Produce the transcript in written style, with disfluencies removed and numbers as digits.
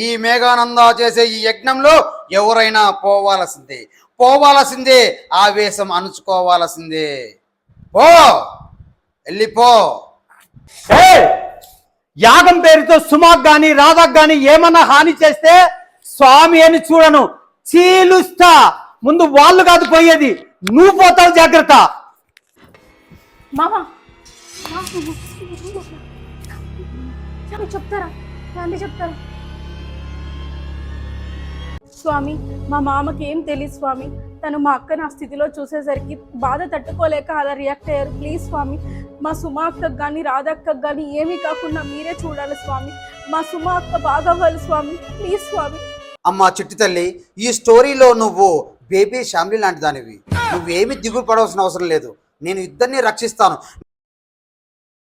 ఈ మేఘానంద చేసే ఈ యజ్ఞంలో ఎవరైనా పోవాల్సిందే ఆవేశం అణుచుకోవాల్సిందే. పో, వెళ్ళిపో. యాగం పేరుతో సుమాక్ గాని రాధాకు గాని ఏమన్నా హాని చేస్తే స్వామి అని చూడను, చీలుస్తా. ముందు వాళ్ళు కాదు పోయేది, నువ్వు పోతావు, జాగ్రత్త. మామా చెప్తారా? చెప్తారా? స్వామి, మా మామకి ఏం తెలియదు స్వామి. తను మా అక్క నా స్థితిలో చూసేసరికి బాధ తట్టుకోలేక అలా రియాక్ట్ అయ్యారు. ప్లీజ్ స్వామి, మా సుమా అక్కకు కానీ రాధక్కకు కానీ ఏమీ కాకుండా మీరే చూడాలి స్వామి. మా సుమా అక్క బాగవ్వాలి స్వామి, ప్లీజ్ స్వామి. అమ్మా చిట్టి తల్లి, ఈ స్టోరీలో నువ్వు బేబీ ఫ్యామిలీ లాంటి దానివి. నువ్వేమి దిగులు పడవలసిన అవసరం లేదు. నేను ఇద్దరిని రక్షిస్తాను.